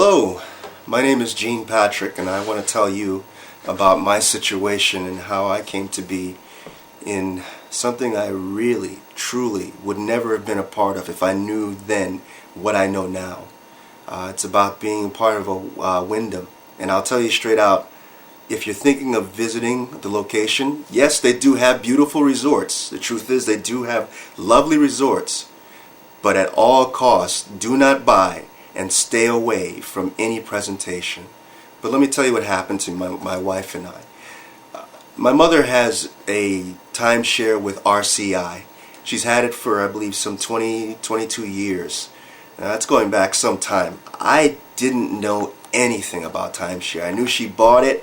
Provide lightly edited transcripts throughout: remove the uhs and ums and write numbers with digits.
Hello, my name is Gene Patrick, and I want to tell you about my situation and how I came to be in something I really, truly would never have been a part of if I knew then what I know now. It's about being part of a Wyndham, and I'll tell you straight out, if you're thinking of visiting the location, yes, they do have beautiful resorts. The truth is they do have lovely resorts, but at all costs, do not buy and stay away from any presentation. But let me tell you what happened to my wife and I. My mother has a timeshare with RCI. She's had it for, I believe, some 22 years. Now, that's going back some time. I didn't know anything about timeshare. I knew she bought it.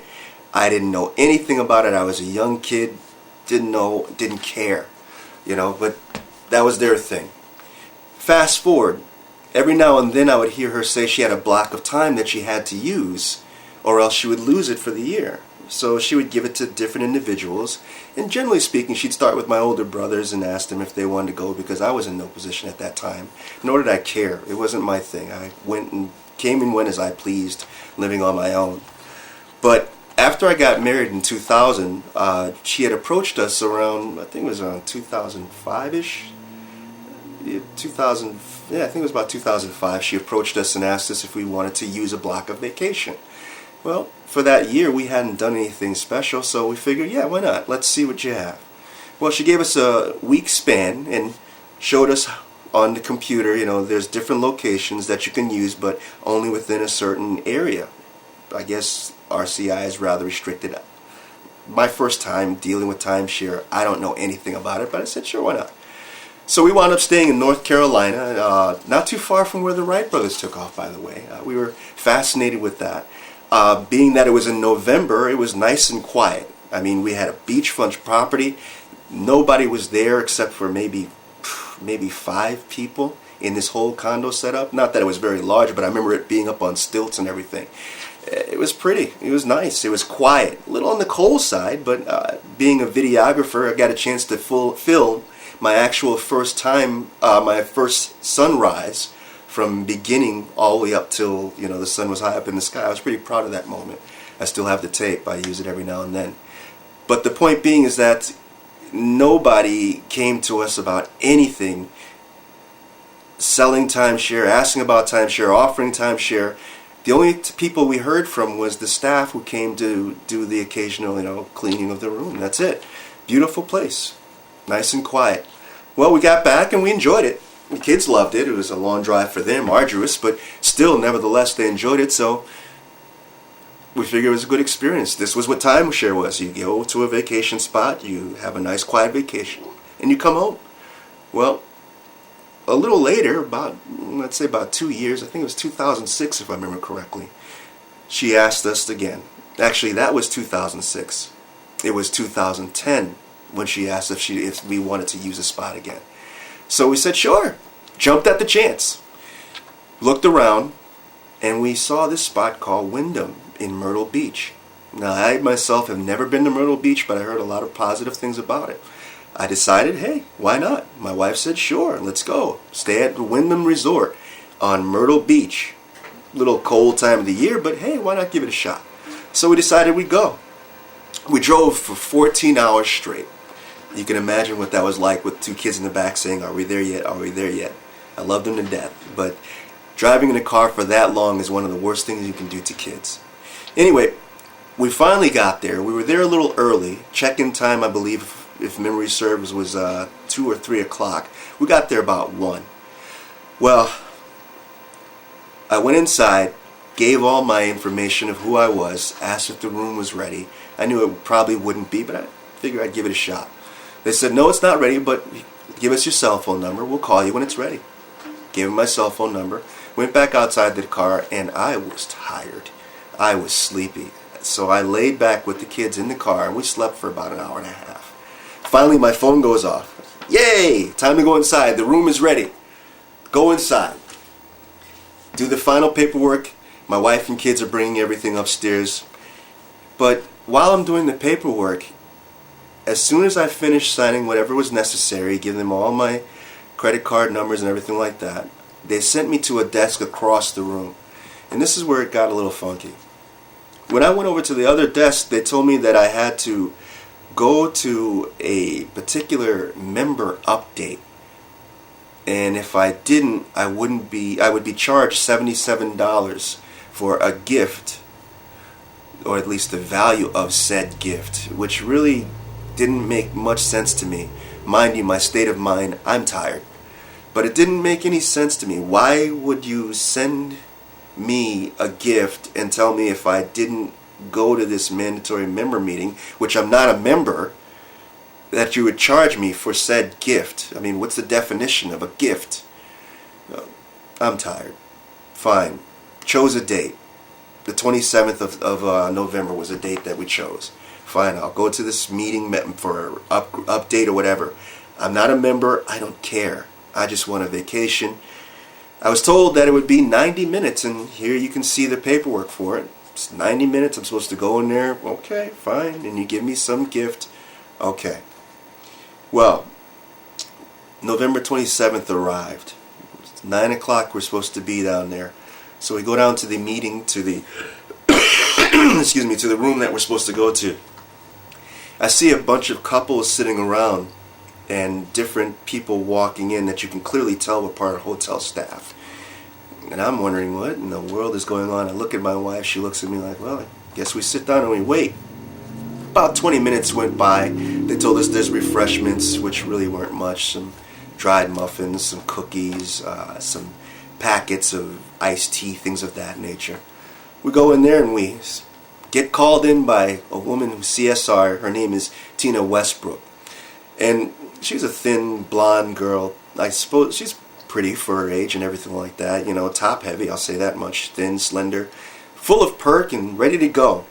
I didn't know anything about it. I was a young kid, didn't care, but that was their thing. Fast forward, every now and then I would hear her say she had a block of time that she had to use, or else she would lose it for the year. So she would give it to different individuals, and generally speaking, she'd start with my older brothers and ask them if they wanted to go, because I was in no position at that time, nor did I care. It wasn't my thing. I went and came and went as I pleased, living on my own. But after I got married in 2000, she had approached us around, I think it was around 2005-ish. I think it was about 2005. She approached us and asked us if we wanted to use a block of vacation. Well, for that year we hadn't done anything special, so we figured, yeah, why not? Let's see what you have. Well, she gave us a week span and showed us on the computer, there's different locations that you can use, but only within a certain area. I guess RCI is rather restricted. My first time dealing with timeshare, I don't know anything about it, but I said, sure, why not? So we wound up staying in North Carolina, not too far from where the Wright brothers took off, by the way. We were fascinated with that. Being that it was in November, it was nice and quiet. I mean, we had a beachfront property. Nobody was there except for maybe 5 people in this whole condo setup. Not that it was very large, but I remember it being up on stilts and everything. It was pretty. It was nice. It was quiet. A little on the cold side, but being a videographer, I got a chance to film my actual first time, my first sunrise, from beginning all the way up till the sun was high up in the sky. I was pretty proud of that moment. I still have the tape. I use it every now and then. But the point being is that nobody came to us about anything selling timeshare, asking about timeshare, offering timeshare. The only people we heard from was the staff who came to do the occasional cleaning of the room. That's it. Beautiful place. Nice and quiet. Well, we got back and we enjoyed it. The kids loved it. It was a long drive for them, arduous, but still, nevertheless, they enjoyed it. So we figured it was a good experience. This was what timeshare was. You go to a vacation spot, you have a nice quiet vacation, and you come home. Well, a little later, let's say about 2 years, I think it was 2006 if I remember correctly, she asked us again. Actually, that was 2006. It was 2010 when she asked if we wanted to use a spot again. So we said, sure. Jumped at the chance. Looked around, and we saw this spot called Wyndham in Myrtle Beach. Now, I myself have never been to Myrtle Beach, but I heard a lot of positive things about it. I decided, hey, why not? My wife said, sure, let's go. Stay at the Wyndham Resort on Myrtle Beach. Little cold time of the year, but hey, why not give it a shot? So we decided we'd go. We drove for 14 hours straight. You can imagine what that was like with 2 kids in the back saying, are we there yet? Are we there yet? I love them to death, but driving in a car for that long is one of the worst things you can do to kids. Anyway, we finally got there. We were there a little early. Check-in time, I believe, if memory serves, was 2 or 3 o'clock. We got there about 1. Well, I went inside, gave all my information of who I was, asked if the room was ready. I knew it probably wouldn't be, but I figured I'd give it a shot. They said, no, it's not ready, but give us your cell phone number. We'll call you when it's ready. Gave them my cell phone number. Went back outside the car, and I was tired. I was sleepy. So I laid back with the kids in the car, and we slept for about an hour and a half. Finally, my phone goes off. Yay! Time to go inside. The room is ready. Go inside. Do the final paperwork. My wife and kids are bringing everything upstairs. But while I'm doing the paperwork, as soon as I finished signing whatever was necessary, giving them all my credit card numbers and everything like that, they sent me to a desk across the room. And this is where it got a little funky. When I went over to the other desk, they told me that I had to go to a particular member update. And if I didn't, I would be charged $77 for a gift, or at least the value of said gift, which really didn't make much sense to me. Mind you, my state of mind, I'm tired. But it didn't make any sense to me. Why would you send me a gift and tell me if I didn't go to this mandatory member meeting, which I'm not a member, that you would charge me for said gift? I mean, what's the definition of a gift? I'm tired. Fine. Chose a date. The 27th of November was a date that we chose. Fine, I'll go to this meeting for update or whatever. I'm not a member. I don't care. I just want a vacation. I was told that it would be 90 minutes, and here you can see the paperwork for it. It's 90 minutes. I'm supposed to go in there. Okay, fine. And you give me some gift. Okay. Well, November 27th arrived. It's 9 o'clock. We're supposed to be down there. So we go down to the meeting, to the excuse me, to the room that we're supposed to go to. I see a bunch of couples sitting around and different people walking in that you can clearly tell were part of hotel staff. And I'm wondering what in the world is going on. I look at my wife. She looks at me like, well, I guess we sit down and we wait. About 20 minutes went by. They told us there's refreshments, which really weren't much. Some dried muffins, some cookies, some packets of iced tea, things of that nature. We go in there and we get called in by a woman who's CSR. Her name is Tina Westbrook. And she's a thin, blonde girl. I suppose she's pretty for her age and everything like that. You know, top heavy, I'll say that much. Thin, slender, full of perk and ready to go.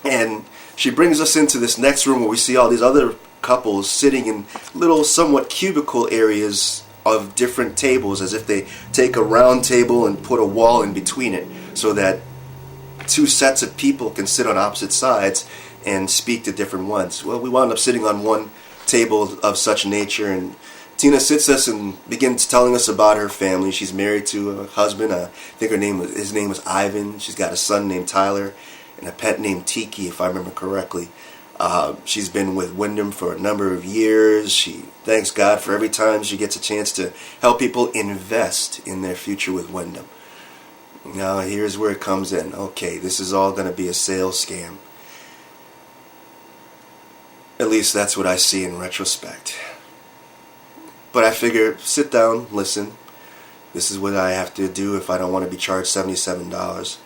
And she brings us into this next room where we see all these other couples sitting in little somewhat cubicle areas of different tables, as if they take a round table and put a wall in between it so that two sets of people can sit on opposite sides and speak to different ones. Well, we wound up sitting on one table of such nature, and Tina sits us and begins telling us about her family. She's married to a husband. I think his name was Ivan. She's got a son named Tyler and a pet named Tiki, if I remember correctly. She's been with Wyndham for a number of years. She thanks God for every time she gets a chance to help people invest in their future with Wyndham. Now here's where it comes in. Okay, this is all going to be a sales scam. At least that's what I see in retrospect. But I figure, sit down, listen. This is what I have to do if I don't want to be charged $77.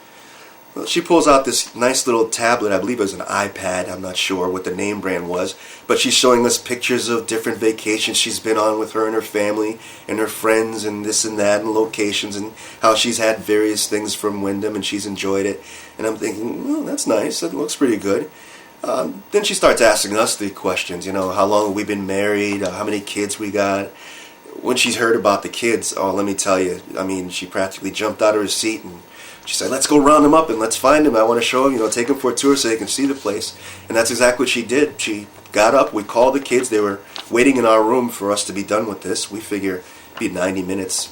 Well, she pulls out this nice little tablet. I believe it was an iPad. I'm not sure what the name brand was. But she's showing us pictures of different vacations she's been on with her and her family and her friends and this and that and locations, and how she's had various things from Wyndham and she's enjoyed it. And I'm thinking, well, that's nice. That looks pretty good. Then she starts asking us the questions. You know, how long have we been married? How many kids we got? When she's heard about the kids, oh, let me tell you, I mean, she practically jumped out of her seat and she said, let's go round them up and let's find them. I want to show them, take them for a tour so they can see the place. And that's exactly what she did. She got up, we called the kids. They were waiting in our room for us to be done with this. We figure it'd be 90 minutes.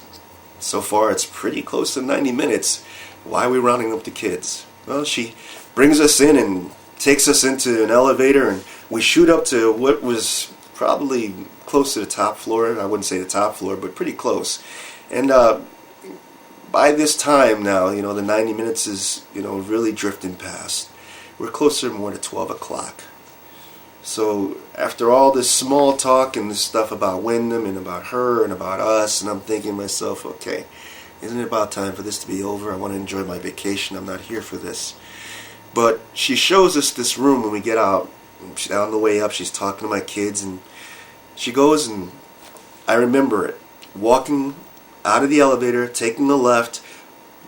So far, it's pretty close to 90 minutes. Why are we rounding up the kids? Well, she brings us in and takes us into an elevator, and we shoot up to what was probably close to the top floor. I wouldn't say the top floor, but pretty close. And by this time now, the 90 minutes is, really drifting past. We're closer more to 12 o'clock. So after all this small talk and this stuff about Wyndham and about her and about us, and I'm thinking to myself, okay, isn't it about time for this to be over? I want to enjoy my vacation. I'm not here for this. But she shows us this room when we get out. On the way up, she's talking to my kids, and she goes, and I remember it, walking out of the elevator, taking the left,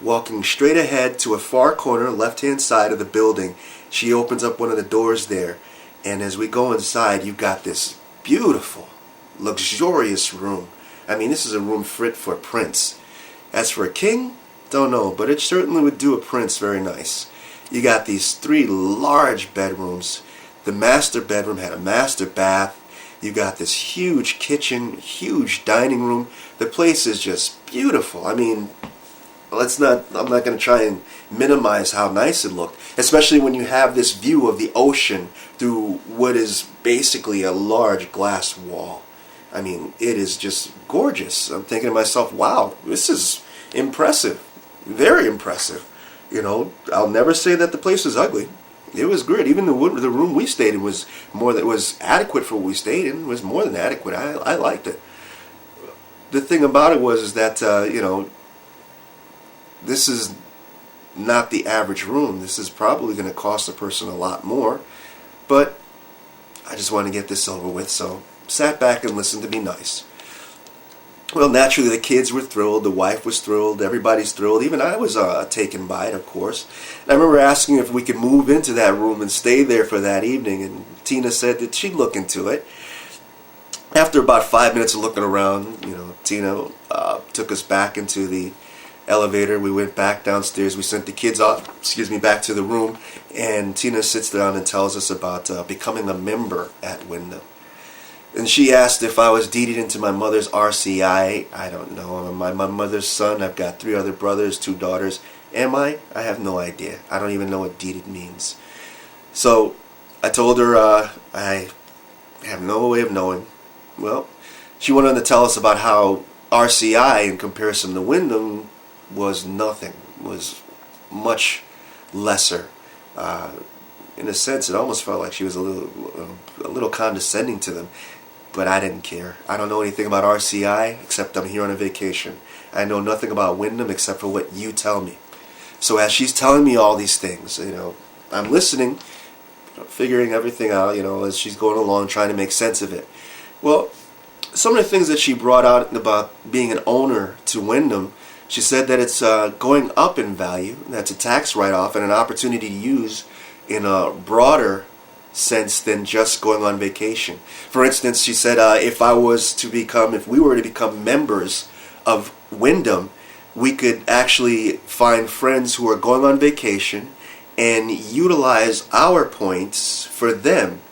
walking straight ahead to a far corner, left-hand side of the building. She opens up one of the doors there, and as we go inside, you've got this beautiful, luxurious room. I mean, this is a room fit for a prince. As for a king, don't know, but it certainly would do a prince very nice. You got these 3 large bedrooms. The master bedroom had a master bath. You got this huge kitchen, huge dining room. The place is just beautiful. I mean, I'm not going to try and minimize how nice it looked, especially when you have this view of the ocean through what is basically a large glass wall. I mean, it is just gorgeous. I'm thinking to myself, wow, this is impressive. Very impressive. You know, I'll never say that the place was ugly. It was good. Even the room we stayed in was adequate for what we stayed in. It was more than adequate. I liked it. The thing about it is that, you know, this is not the average room. This is probably going to cost a person a lot more. But I just wanted to get this over with, so sat back and listened to be nice. Well, naturally, the kids were thrilled. The wife was thrilled. Everybody's thrilled. Even I was taken by it, of course. And I remember asking if we could move into that room and stay there for that evening. And Tina said that she'd look into it. After about 5 minutes of looking around, you know, Tina took us back into the elevator. We went back downstairs. We sent the kids off, back to the room. And Tina sits down and tells us about becoming a member at Wyndham. And she asked if I was deeded into my mother's RCI. I don't know. I'm my mother's son. I've got 3 other brothers, 2 daughters. Am I? I have no idea. I don't even know what deeded means. So I told her I have no way of knowing. Well, she went on to tell us about how RCI, in comparison to Wyndham, was nothing. Was much lesser. In a sense, it almost felt like she was a little condescending to them. But I didn't care. I don't know anything about RCI except I'm here on a vacation. I know nothing about Wyndham except for what you tell me. So as she's telling me all these things, you know, I'm listening, figuring everything out, you know, as she's going along, trying to make sense of it. Well, some of the things that she brought out about being an owner to Wyndham, she said that it's going up in value. That's a tax write-off and an opportunity to use in a broader sense than just going on vacation. For instance, she said if we were to become members of Wyndham, we could actually find friends who are going on vacation and utilize our points for them,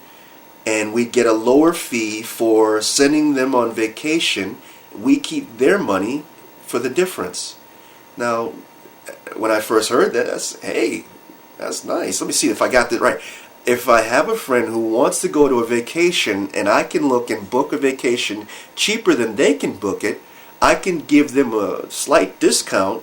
and we get a lower fee for sending them on vacation. We keep their money for the difference. Now, when I first heard that, that's nice. Let me see if I got that right. If I have a friend who wants to go to a vacation and I can look and book a vacation cheaper than they can book it, I can give them a slight discount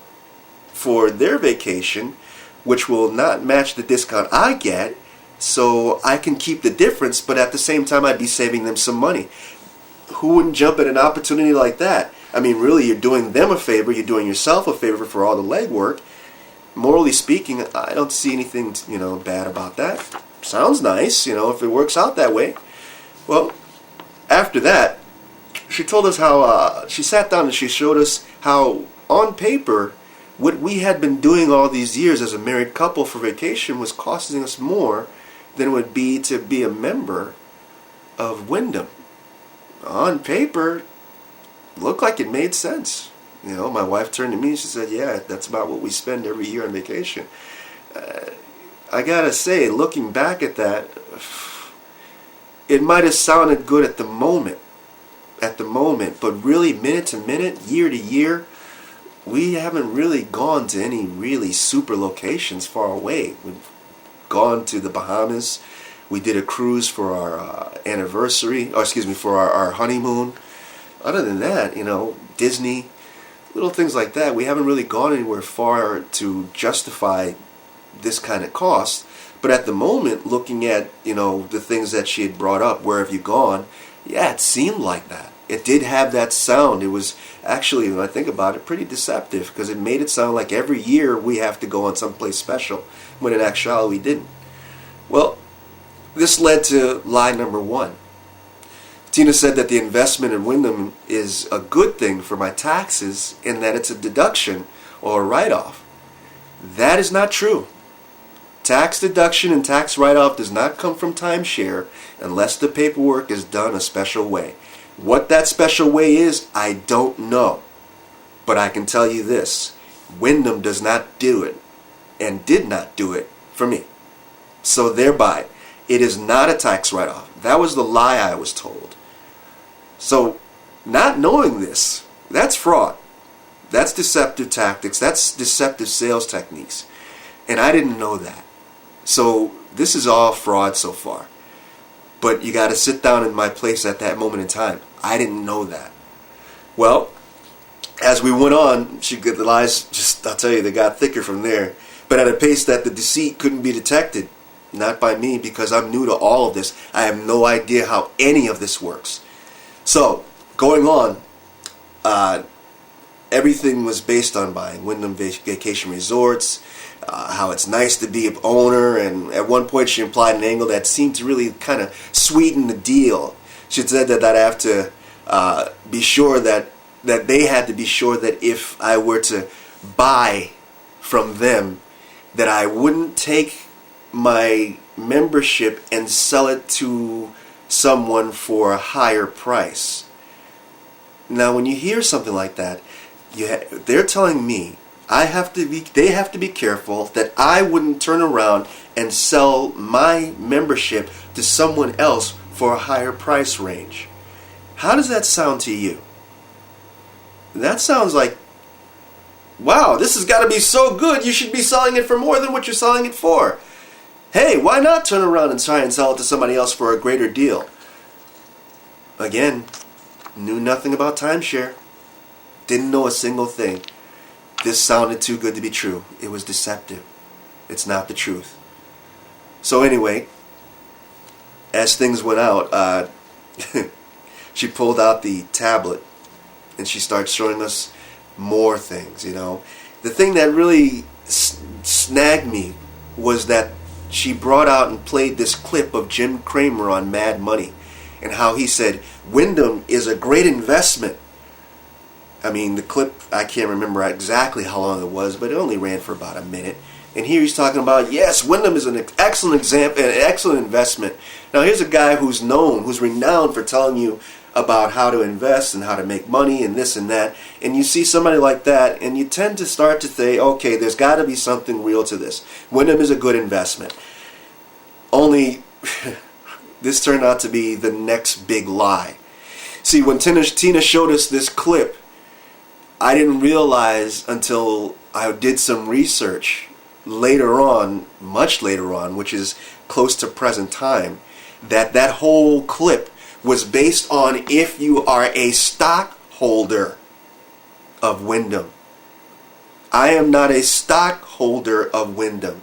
for their vacation, which will not match the discount I get, so I can keep the difference, but at the same time I'd be saving them some money. Who wouldn't jump at an opportunity like that? I mean, really, you're doing them a favor, you're doing yourself a favor for all the legwork. Morally speaking, I don't see anything, you know, bad about that. Sounds nice, you know, if it works out that way. Well, after that, she told us how, she sat down and she showed us how, on paper, what we had been doing all these years as a married couple for vacation was costing us more than it would be to be a member of Wyndham. On paper, looked like it made sense. You know, my wife turned to me and she said, yeah, that's about what we spend every year on vacation. I gotta say, looking back at that, it might have sounded good at the moment, but really minute to minute, year to year, we haven't really gone to any really super locations far away. We've gone to the Bahamas. We did a cruise for our for our honeymoon. Other than that, you know, Disney, little things like that. We haven't really gone anywhere far to justify this kind of cost. But at the moment, looking at, you know, the things that she had brought up, where have you gone? Yeah, it seemed like that. It did have that sound. It was actually, when I think about it, pretty deceptive, because it made it sound like every year we have to go on someplace special, when in actuality we didn't. Well, this led to lie number 1. Tina said that the investment in Wyndham is a good thing for my taxes in that it's a deduction or a write-off. That is not true. Tax deduction and tax write-off does not come from timeshare unless the paperwork is done a special way. What that special way is, I don't know. But I can tell you this, Wyndham does not do it and did not do it for me. So thereby, it is not a tax write-off. That was the lie I was told. So, not knowing this, that's fraud. That's deceptive tactics. That's deceptive sales techniques. And I didn't know that. So this is all fraud so far. But you got to sit down in my place at that moment in time. I didn't know that. Well, as we went on, the lies, I'll tell you, they got thicker from there. But at a pace that the deceit couldn't be detected. Not by me, because I'm new to all of this. I have no idea how any of this works. So, going on, everything was based on buying Wyndham Vacation Resorts, how it's nice to be an owner, and at one point she implied an angle that seemed to really kind of sweeten the deal. She said that I'd have to be sure that they had to be sure that if I were to buy from them, that I wouldn't take my membership and sell it to someone for a higher price. Now, when you hear something like that, they're telling me they have to be careful that I wouldn't turn around and sell my membership to someone else for a higher price range. How does that sound to you? That sounds like, wow, this has got to be so good, you should be selling it for more than what you're selling it for. Hey, why not turn around and try and sell it to somebody else for a greater deal? Again, knew nothing about timeshare. Didn't know a single thing. This sounded too good to be true. It was deceptive. It's not the truth. So anyway, as things went out, she pulled out the tablet and she started showing us more things, you know. The thing that really snagged me was that she brought out and played this clip of Jim Cramer on Mad Money and how he said Wyndham is a great investment. I mean, the clip, I can't remember exactly how long it was, but it only ran for about a minute. And here he's talking about, yes, Wyndham is an excellent example, an excellent investment. Now here's a guy who's renowned for telling you about how to invest and how to make money and this and that. And you see somebody like that and you tend to start to say, okay, there's got to be something real to this. Wyndham is a good investment. Only this turned out to be the next big lie. See, when Tina showed us this clip, I didn't realize until I did some research later on, much later on, which is close to present time, that whole clip was based on if you are a stockholder of Wyndham. I am not a stockholder of Wyndham.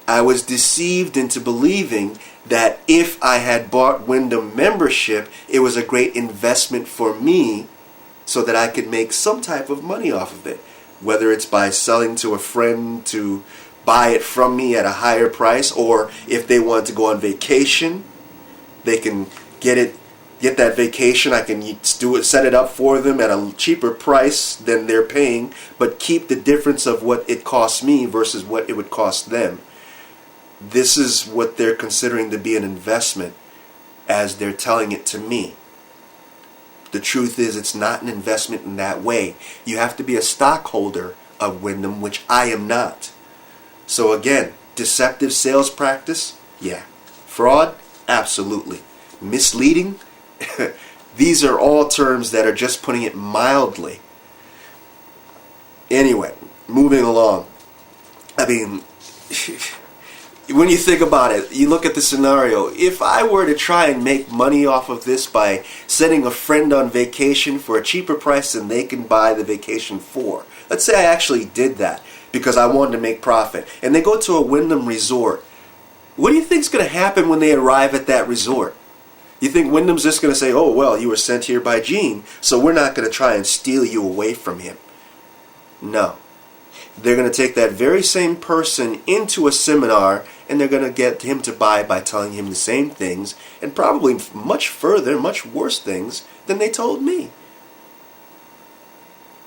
I was deceived into believing that if I had bought Wyndham membership, it was a great investment for me so that I could make some type of money off of it. Whether it's by selling to a friend to buy it from me at a higher price, or if they want to go on vacation, they can get that vacation. I can set it up for them at a cheaper price than they're paying, but keep the difference of what it costs me versus what it would cost them. This is what they're considering to be an investment as they're telling it to me. The truth is, it's not an investment in that way. You have to be a stockholder of Wyndham, which I am not. So again, deceptive sales practice? Yeah. Fraud? Absolutely. Misleading? These are all terms that are just putting it mildly. Anyway, moving along. I mean, when you think about it, you look at the scenario. If I were to try and make money off of this by sending a friend on vacation for a cheaper price than they can buy the vacation for, let's say I actually did that because I wanted to make profit, and they go to a Wyndham resort, what do you think is going to happen when they arrive at that resort? You think Wyndham's just going to say, oh, well, you were sent here by Gene, so we're not going to try and steal you away from him? No. They're going to take that very same person into a seminar and they're going to get him to buy by telling him the same things and probably much further, much worse things than they told me.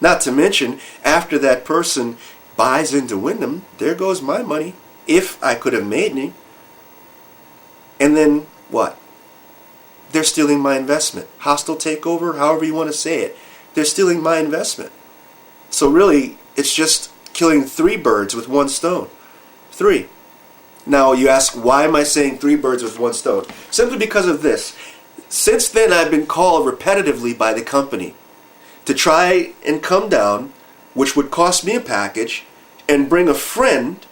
Not to mention, after that person buys into Wyndham, there goes my money, if I could have made any. And then what? They're stealing my investment. Hostile takeover, however you want to say it. They're stealing my investment. So really, it's just killing 3 birds with 1 stone. 3. Now you ask, why am I saying 3 birds with 1 stone? Simply because of this. Since then, I've been called repetitively by the company to try and come down which would cost me a package, and bring a friend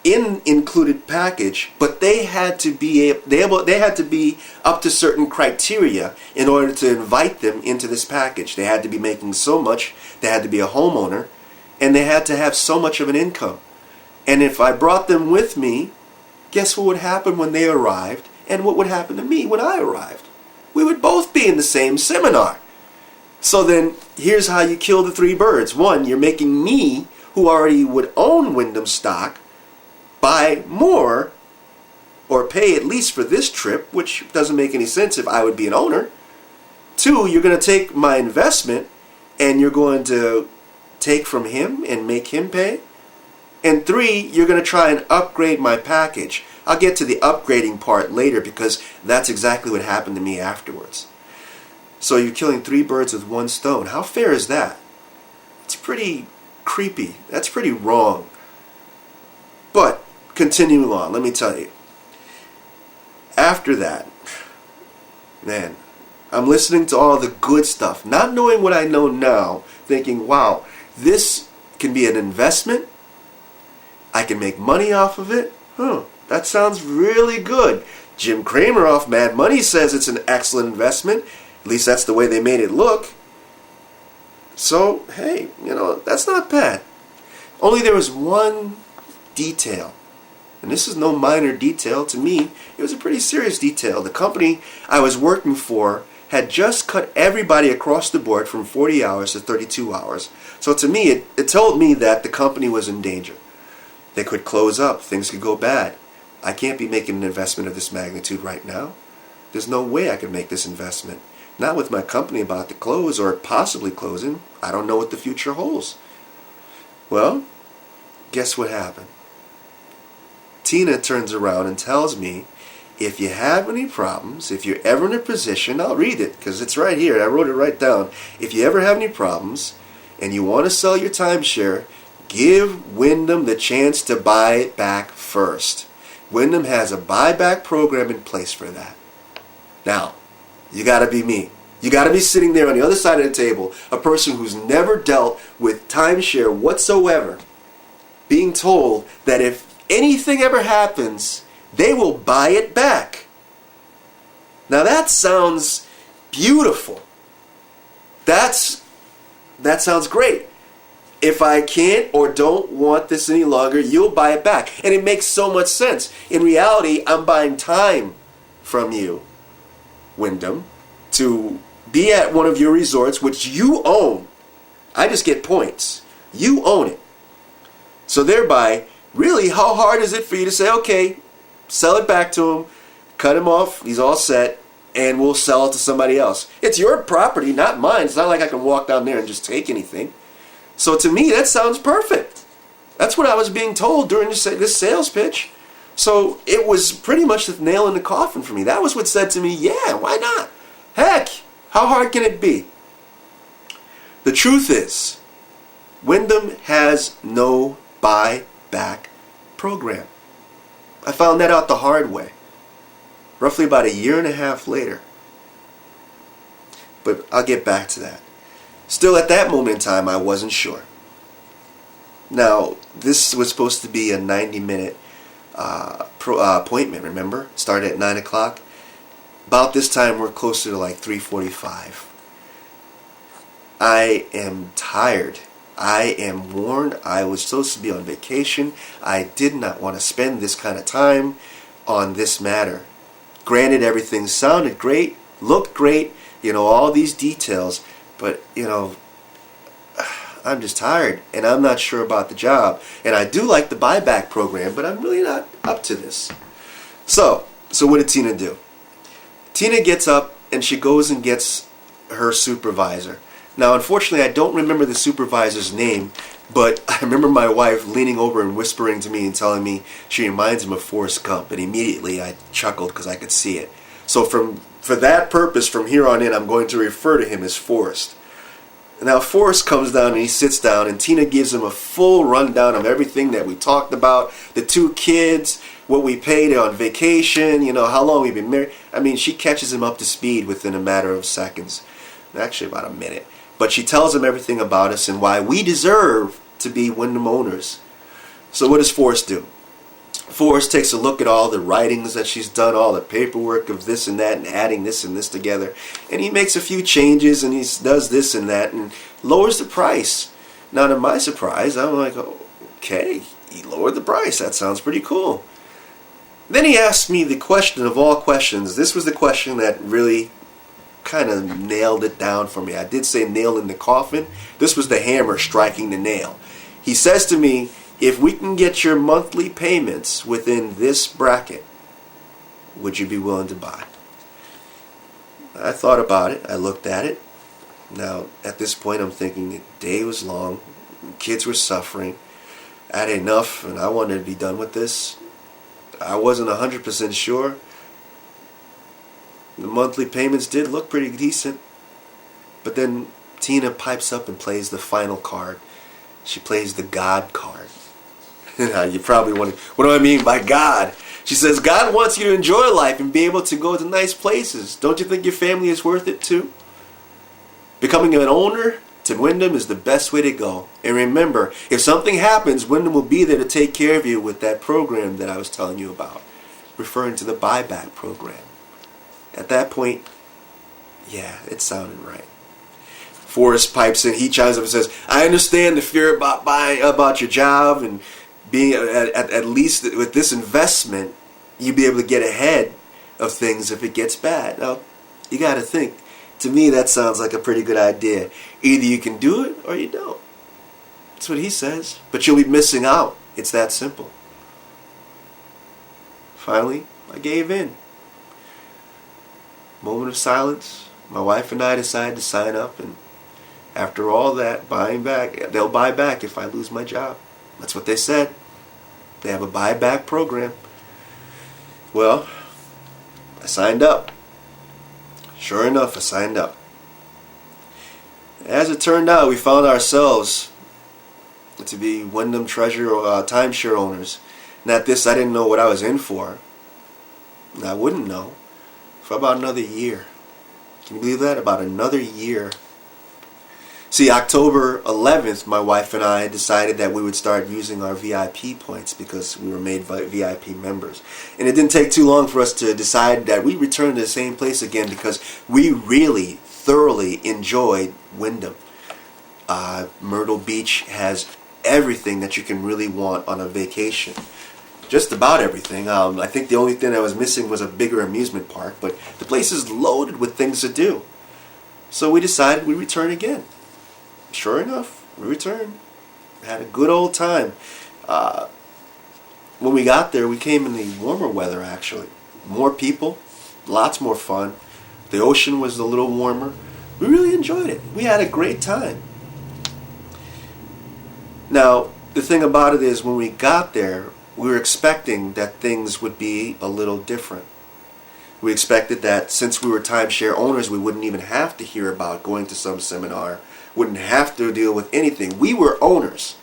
in included package, but they had to be up to certain criteria in order to invite them into this package. They had to be making so much, they had to be a homeowner, and they had to have so much of an income. And if I brought them with me, guess what would happen when they arrived and what would happen to me when I arrived? We would both be in the same seminar. So then here's how you kill the three birds. One, you're making me, who already would own Wyndham stock, buy more or pay at least for this trip, which doesn't make any sense if I would be an owner. Two, you're going to take my investment and you're going to take from him and make him pay. And three, you're going to try and upgrade my package. I'll get to the upgrading part later because that's exactly what happened to me afterwards. So you're killing three birds with one stone. How fair is that? It's pretty creepy. That's pretty wrong. But continuing on, let me tell you. After that, man, I'm listening to all the good stuff, not knowing what I know now, thinking, wow, this can be an investment. I can make money off of it. That sounds really good. Jim Cramer off Mad Money says it's an excellent investment. At least that's the way they made it look. So, hey, that's not bad. Only there was one detail. And this is no minor detail to me. It was a pretty serious detail. The company I was working for had just cut everybody across the board from 40 hours to 32 hours. So to me, it told me that the company was in danger. They could close up. Things could go bad. I can't be making an investment of this magnitude right now. There's no way I could make this investment. Not with my company about to close or possibly closing. I don't know what the future holds. Well, guess what happened? Tina turns around and tells me, if you have any problems, if you're ever in a position, I'll read it because it's right here. I wrote it right down. If you ever have any problems and you want to sell your timeshare, give Wyndham the chance to buy it back first. Wyndham has a buyback program in place for that. Now, you got to be me. You got to be sitting there on the other side of the table, a person who's never dealt with timeshare whatsoever, being told that if anything ever happens, they will buy it back. Now that sounds beautiful. That sounds great. If I can't or don't want this any longer, you'll buy it back. And it makes so much sense. In reality, I'm buying time from you, Wyndham, to be at one of your resorts, which you own. I just get points. You own it. So thereby, really, how hard is it for you to say, okay, sell it back to him, cut him off, he's all set, and we'll sell it to somebody else. It's your property, not mine. It's not like I can walk down there and just take anything. So to me, that sounds perfect. That's what I was being told during this sales pitch. So it was pretty much the nail in the coffin for me. That was what said to me, yeah, why not? Heck, how hard can it be? The truth is, Wyndham has no buyback program. I found that out the hard way, roughly about a year and a half later. But I'll get back to that. Still, at that moment in time, I wasn't sure. Now, this was supposed to be a 90-minute appointment, remember? Started at 9 o'clock. About this time, we're closer to like 3:45. I am tired. I am worn. I was supposed to be on vacation. I did not want to spend this kind of time on this matter. Granted, everything sounded great, looked great, all these details, but, I'm just tired, and I'm not sure about the job. And I do like the buyback program, but I'm really not up to this. So what did Tina do? Tina gets up, and she goes and gets her supervisor. Now, unfortunately, I don't remember the supervisor's name, but I remember my wife leaning over and whispering to me and telling me she reminds him of Forrest Gump, and immediately I chuckled because I could see it. So for that purpose, from here on in, I'm going to refer to him as Forrest. Now, Forrest comes down and he sits down, and Tina gives him a full rundown of everything that we talked about, the two kids, what we paid on vacation, how long we've been married. I mean, she catches him up to speed within a matter of seconds. Actually, about a minute. But she tells him everything about us and why we deserve to be Wyndham owners. So what does Forrest do? Forrest takes a look at all the writings that she's done, all the paperwork of this and that, and adding this and this together. And he makes a few changes, and he does this and that, and lowers the price. Now, to my surprise, I'm like, oh, okay, he lowered the price. That sounds pretty cool. Then he asked me the question of all questions. This was the question that really kind of nailed it down for me. I did say nail in the coffin. This was the hammer striking the nail. He says to me, if we can get your monthly payments within this bracket, would you be willing to buy? I thought about it. I looked at it. Now, at this point, I'm thinking the day was long. Kids were suffering. I had enough, and I wanted to be done with this. I wasn't 100% sure. The monthly payments did look pretty decent. But then Tina pipes up and plays the final card. She plays the God card. Now, you probably wonder, what do I mean by God? She says, God wants you to enjoy life and be able to go to nice places. Don't you think your family is worth it too? Becoming an owner to Wyndham is the best way to go. And remember, if something happens, Wyndham will be there to take care of you with that program that I was telling you about, referring to the buyback program. At that point, yeah, it sounded right. Forrest pipes in. He chimes up and says, I understand the fear about your job and being at least with this investment, you'll be able to get ahead of things if it gets bad. Now, you got to think. To me, that sounds like a pretty good idea. Either you can do it or you don't. That's what he says. But you'll be missing out. It's that simple. Finally, I gave in. Moment of silence. My wife and I decided to sign up, and after all that, buying back, they'll buy back if I lose my job. That's what they said. They have a buyback program. Well, I signed up. Sure enough, I signed up. As it turned out, we found ourselves to be Wyndham timeshare owners. And at this, I didn't know what I was in for. And I wouldn't know for about another year. Can you believe that? About another year. See, October 11th, my wife and I decided that we would start using our VIP points because we were made VIP members. And it didn't take too long for us to decide that we returned to the same place again because we really thoroughly enjoyed Wyndham. Myrtle Beach has everything that you can really want on a vacation. Just about everything. I think the only thing that was missing was a bigger amusement park, but the place is loaded with things to do. So we decided we'd return again. Sure enough, we returned. Had a good old time. When we got there, we came in the warmer weather, actually. More people, lots more fun. The ocean was a little warmer. We really enjoyed it. We had a great time. Now, the thing about it is, when we got there, we were expecting that things would be a little different. We expected that since we were timeshare owners, we wouldn't even have to hear about going to some seminar. Wouldn't have to deal with anything. We were owners.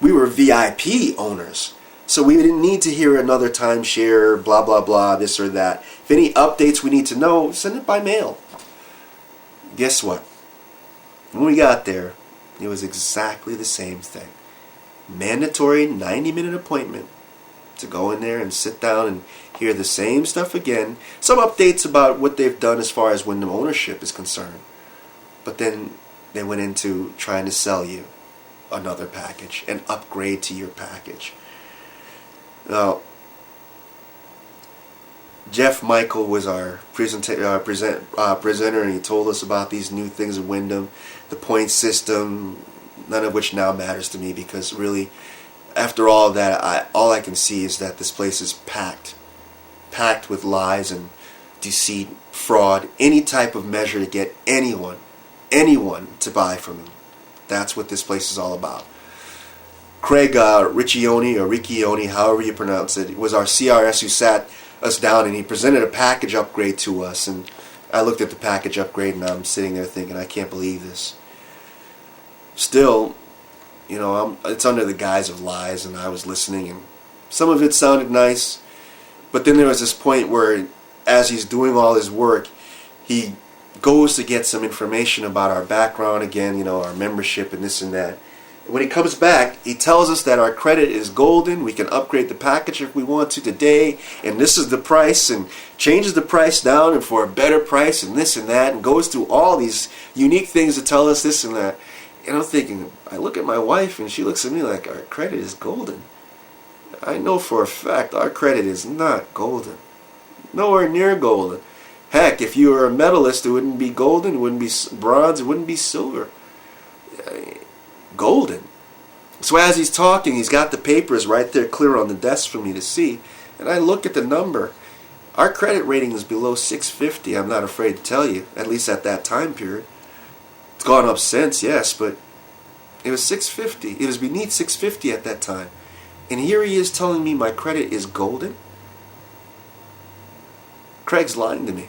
We were VIP owners. So we didn't need to hear another timeshare, blah, blah, blah, this or that. If any updates we need to know, send it by mail. Guess what? When we got there, it was exactly the same thing. Mandatory 90-minute appointment to go in there and sit down and hear the same stuff again. Some updates about what they've done as far as Wyndham ownership is concerned. But then they went into trying to sell you another package, an upgrade to your package. Now, Jeff Michael was our presenter, and he told us about these new things in Wyndham, the point system, none of which now matters to me because really, after all of that, all I can see is that this place is packed with lies and deceit, fraud, any type of measure to get anyone to buy from him. That's what this place is all about. Craig Riccioni, however you pronounce it, was our CRS who sat us down and he presented a package upgrade to us. And I looked at the package upgrade and I'm sitting there thinking, I can't believe this. Still, it's under the guise of lies, and I was listening, and some of it sounded nice. But then there was this point where, as he's doing all his work, he goes to get some information about our background again, our membership and this and that. When he comes back, he tells us that our credit is golden. We can upgrade the package if we want to today, and this is the price, and changes the price down and for a better price and this and that, and goes through all these unique things to tell us this and that. And I'm thinking, I look at my wife and she looks at me like, our credit is golden. I know for a fact our credit is not golden. Nowhere near golden. Heck, if you were a medalist, it wouldn't be golden, it wouldn't be bronze, it wouldn't be silver. Golden. So as he's talking, he's got the papers right there clear on the desk for me to see, and I look at the number. Our credit rating is below 650, I'm not afraid to tell you, at least at that time period. It's gone up since, yes, but it was 650. It was beneath 650 at that time. And here he is telling me my credit is golden? Craig's lying to me.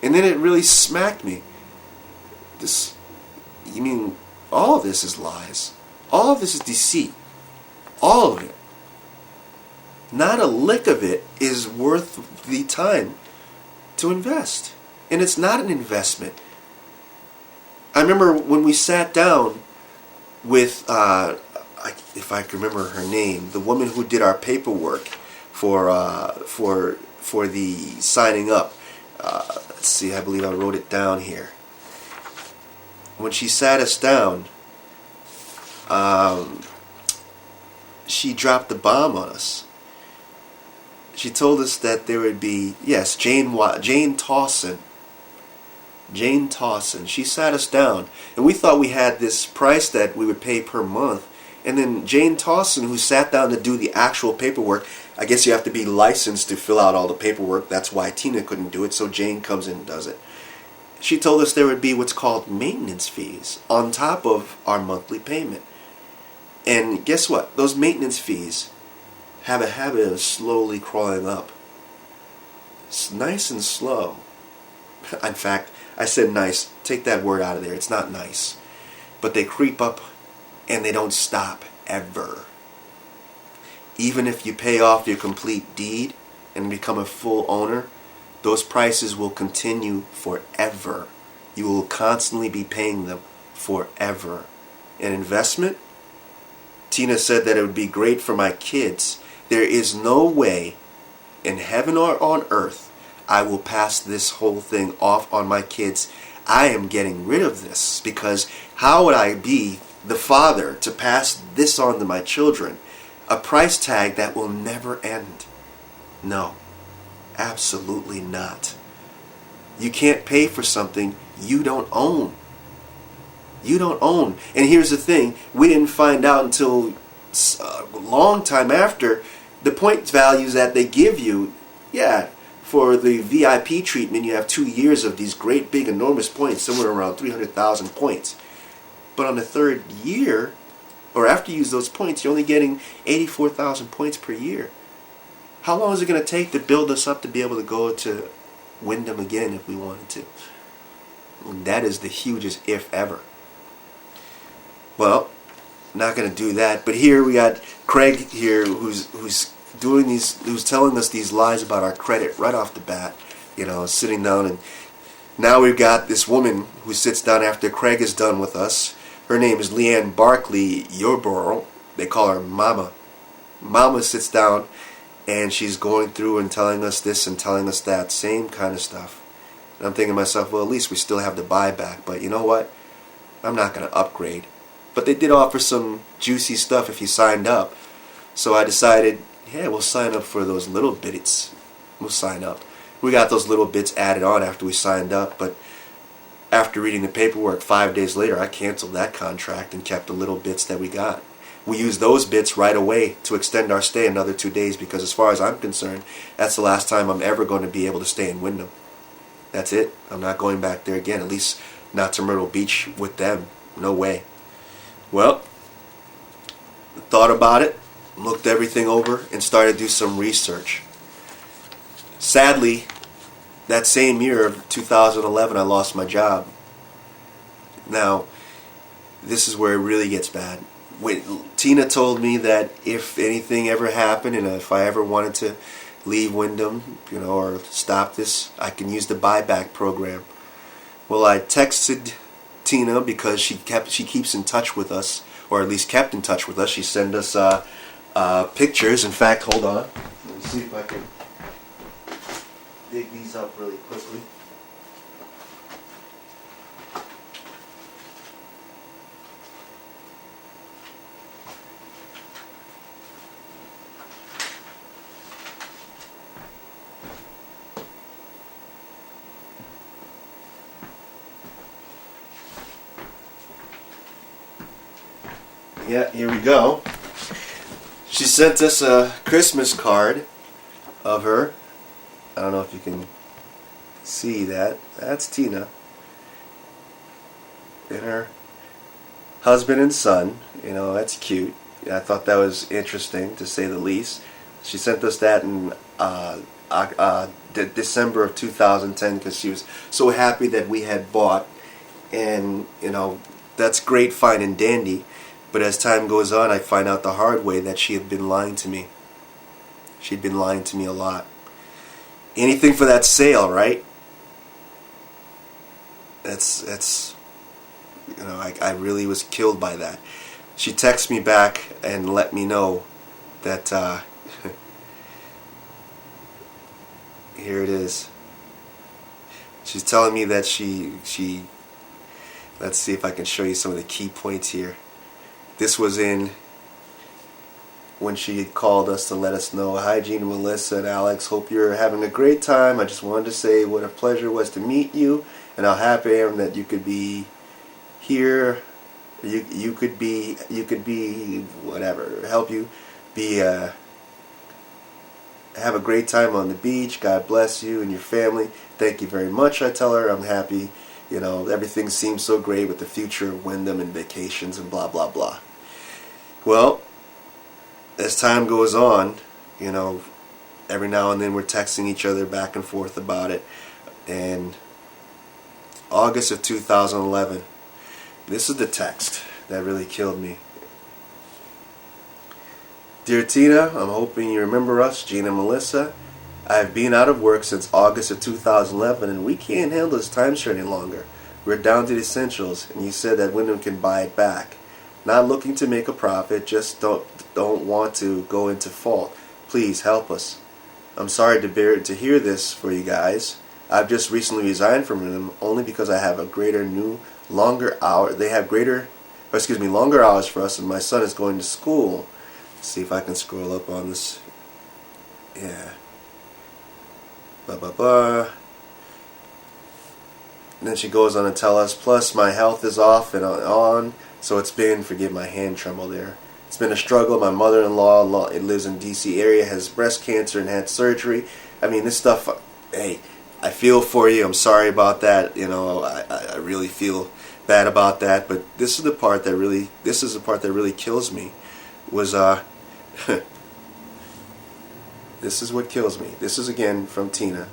And then it really smacked me. You mean all of this is lies? All of this is deceit. All of it. Not a lick of it is worth the time to invest. And it's not an investment. I remember when we sat down with, if I can remember her name, the woman who did our paperwork for the signing up. Let's see, I believe I wrote it down here. When she sat us down, she dropped the bomb on us. She told us that there would be, yes, Jane Tawson. Jane Tawson. She sat us down, and we thought we had this price that we would pay per month. And then Jane Tawson, who sat down to do the actual paperwork, I guess you have to be licensed to fill out all the paperwork. That's why Tina couldn't do it, so Jane comes in and does it. She told us there would be what's called maintenance fees on top of our monthly payment. And guess what? Those maintenance fees have a habit of slowly crawling up. It's nice and slow. In fact, I said nice. Take that word out of there. It's not nice. But they creep up and they don't stop ever. Even if you pay off your complete deed and become a full owner, those prices will continue forever. You will constantly be paying them forever. An investment? Tina said that it would be great for my kids. There is no way in heaven or on earth I will pass this whole thing off on my kids. I am getting rid of this, because how would I be the father to pass this on to my children? A price tag that will never end. No, absolutely not. You can't pay for something you don't own. You don't own. And here's the thing, we didn't find out until a long time after, the point values that they give you, yeah, for the VIP treatment, you have 2 years of these great big enormous points, somewhere around 300,000 points. But on the third year, or after you use those points, you're only getting 84,000 points per year. How long is it going to take to build us up to be able to go to Wyndham again if we wanted to? And that is the hugest if ever. Well, not going to do that. But here we got Craig here, who's telling us these lies about our credit right off the bat. Sitting down, and now we've got this woman who sits down after Craig is done with us. Her name is Leanne Barkley Yarborough. They call her Mama. Mama sits down, and she's going through and telling us this and telling us that, same kind of stuff. And I'm thinking to myself, well, at least we still have the buyback. But you know what? I'm not going to upgrade. But they did offer some juicy stuff if you signed up. So I decided, yeah, we'll sign up for those little bits. We'll sign up. We got those little bits added on after we signed up, but after reading the paperwork 5 days later, I canceled that contract and kept the little bits that we got. We used those bits right away to extend our stay another 2 days, because as far as I'm concerned, that's the last time I'm ever going to be able to stay in Wyndham. That's it. I'm not going back there again, at least not to Myrtle Beach with them. No way. Well, thought about it, looked everything over, and started to do some research. Sadly, that same year of 2011, I lost my job. Now, this is where it really gets bad. Tina told me that if anything ever happened, and if I ever wanted to leave Wyndham, or stop this, I can use the buyback program. Well, I texted Tina because she keeps in touch with us, or at least kept in touch with us. She sent us pictures. In fact, hold on. Let me see if I can dig these up really quickly. Yeah, here we go. She sent us a Christmas card of her. I don't know if you can see that. That's Tina and her husband and son. You know, that's cute. I thought that was interesting, to say the least. She sent us that in December of 2010 because she was so happy that we had bought. And, you know, that's great, fine, and dandy. But as time goes on, I find out the hard way that she had been lying to me. She'd been lying to me a lot. Anything for that sale, right? That's you know, I really was killed by that. She texted me back and let me know that here it is. She's telling me that she let's see if I can show you some of the key points here. This was in when she had called us to let us know, "Hi Gene, Melissa, and Alex. Hope you're having a great time. I just wanted to say what a pleasure it was to meet you, and how happy I am that you could be here. You could be whatever. Help you be have a great time on the beach. God bless you and your family. Thank you very much." I tell her I'm happy. You know, everything seems so great with the future of Wyndham and vacations and blah blah blah. Well, as time goes on, you know, every now and then we're texting each other back and forth about it. And August of 2011, this is the text that really killed me. "Dear Tina, I'm hoping you remember us, Gene and Melissa. I've been out of work since August of 2011 and we can't handle this timeshare any longer. We're down to the essentials and you said that Wyndham can buy it back. Not looking to make a profit, just don't want to go into fault. Please help us. I'm sorry to hear this for you guys. I've just recently resigned from them only because I have longer hours. They have longer hours for us, and my son is going to school." Let's see if I can scroll up on this. Yeah. Blah blah blah. And then she goes on to tell us, "Plus my health is off and on, so it's been," forgive my hand tremble there, "it's been a struggle. My mother-in-law lives in DC area, has breast cancer and had surgery." I mean, this stuff, hey, I feel for you. I'm sorry about that. You know, I really feel bad about that. But this is the part that really kills me. Was this is what kills me. This is again from Tina.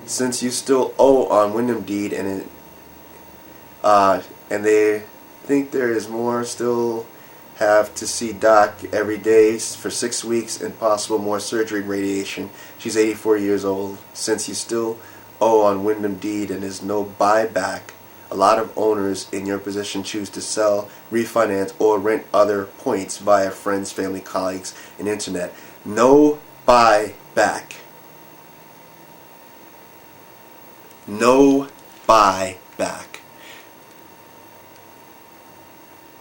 "Since you still owe on Wyndham deed and they think there is more, still have to see Doc every day for 6 weeks and possible more surgery and radiation. She's 84 years old. Since you still owe on Wyndham deed and is no buyback, a lot of owners in your position choose to sell, refinance, or rent other points via friends, family, colleagues, and internet. No buyback. No buyback."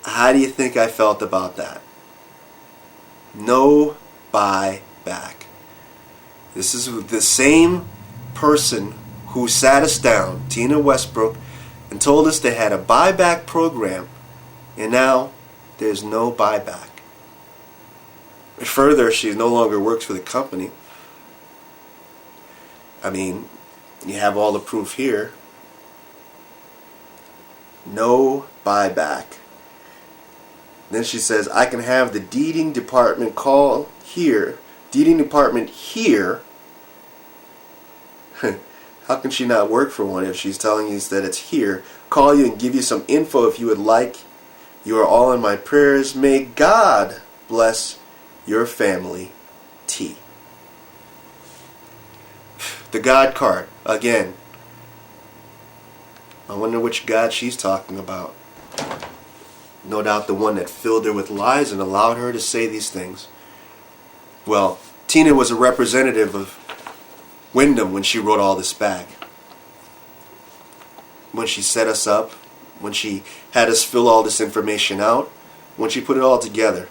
How do you think I felt about that? No buyback. This is the same person who sat us down, Tina Westbrook, and told us they had a buyback program, and now there's no buyback. Further, she no longer works for the company. I mean, you have all the proof here. No buyback. Then she says, "I can have the deeding department call here." Deeding department here? How can she not work for one if she's telling you that it's here? "Call you and give you some info if you would like. You are all in my prayers. May God bless your family. T." The God card, again. I wonder which God she's talking about. No doubt the one that filled her with lies and allowed her to say these things. Well, Tina was a representative of Wyndham when she wrote all this back. When she set us up, when she had us fill all this information out, when she put it all together.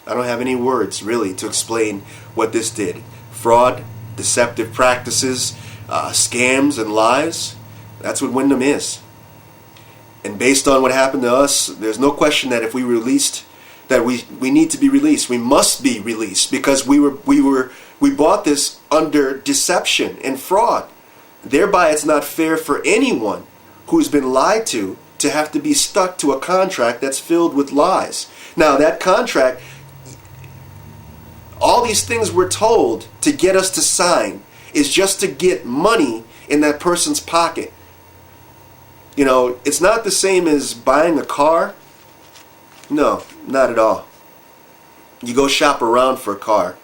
I don't have any words really to explain what this did. Fraud, deceptive practices, scams and lies. That's what Wyndham is. And based on what happened to us, there's no question that if we released, that we need to be released. We must be released because we bought this under deception and fraud. Thereby, it's not fair for anyone who's been lied to have to be stuck to a contract that's filled with lies. Now, that contract, all these things we're told to get us to sign is just to get money in that person's pocket. You know, it's not the same as buying a car. No, not at all. You go shop around for a car.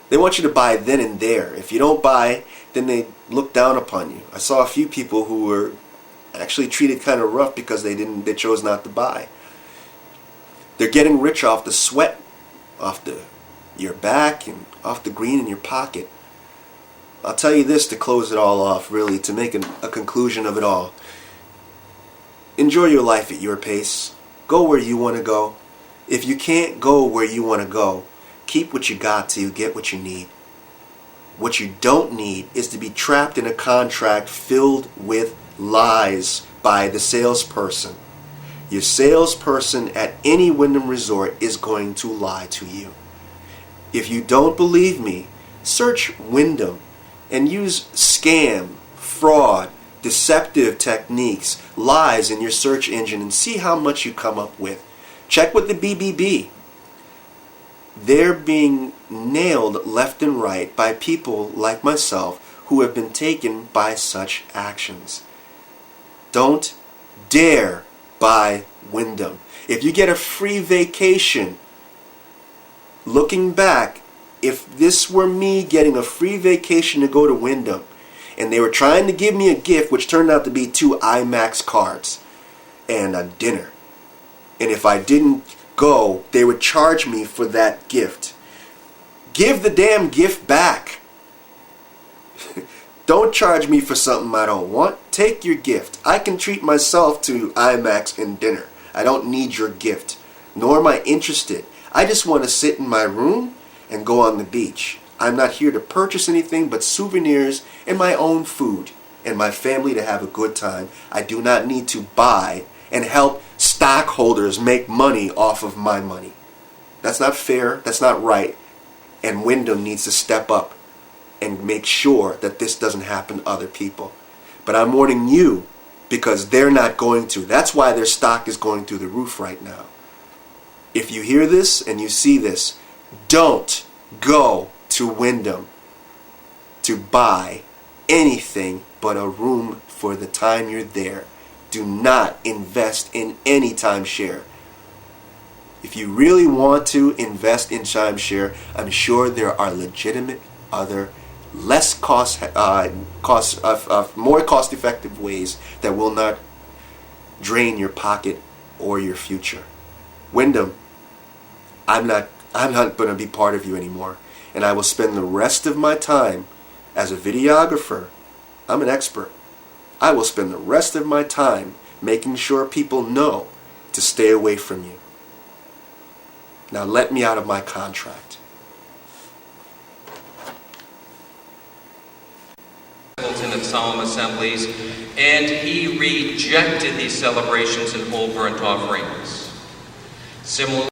They want you to buy then and there. If you don't buy, then they look down upon you. I saw a few people who were actually treated kind of rough because they chose not to buy. They're getting rich off the sweat, off your back, and off the green in your pocket. I'll tell you this to close it all off, really, to make a conclusion of it all. Enjoy your life at your pace. Go where you want to go. If you can't go where you want to go, keep what you got till you get what you need. What you don't need is to be trapped in a contract filled with lies by the salesperson. Your salesperson at any Wyndham resort is going to lie to you. If you don't believe me, search Wyndham and use scam, fraud, deceptive techniques, lies in your search engine and see how much you come up with. Check with the BBB. They're being nailed left and right by people like myself who have been taken by such actions. Don't dare buy Wyndham. If you get a free vacation, looking back, if this were me getting a free vacation to go to Wyndham, and they were trying to give me a gift which turned out to be 2 IMAX cards and a dinner, and if I didn't go, they would charge me for that gift. Give the damn gift back. Don't charge me for something I don't want. Take your gift. I can treat myself to IMAX and dinner. I don't need your gift, nor am I interested. I just want to sit in my room and go on the beach. I'm not here to purchase anything but souvenirs and my own food and my family to have a good time. I do not need to buy and help stockholders make money off of my money. That's not fair. That's not right. And Wyndham needs to step up and make sure that this doesn't happen to other people. But I'm warning you because they're not going to. That's why their stock is going through the roof right now. If you hear this and you see this, don't go to Wyndham to buy anything but a room for the time you're there. Do not invest in any timeshare. If you really want to invest in timeshare, I'm sure there are legitimate other more cost-effective ways that will not drain your pocket or your future. Wyndham, I'm not going to be part of you anymore, and I will spend the rest of my time as a videographer. I'm an expert. I will spend the rest of my time making sure people know to stay away from you. Now let me out of my contract. Of solemn assemblies, and he rejected these celebrations and whole burnt offerings. Similarly,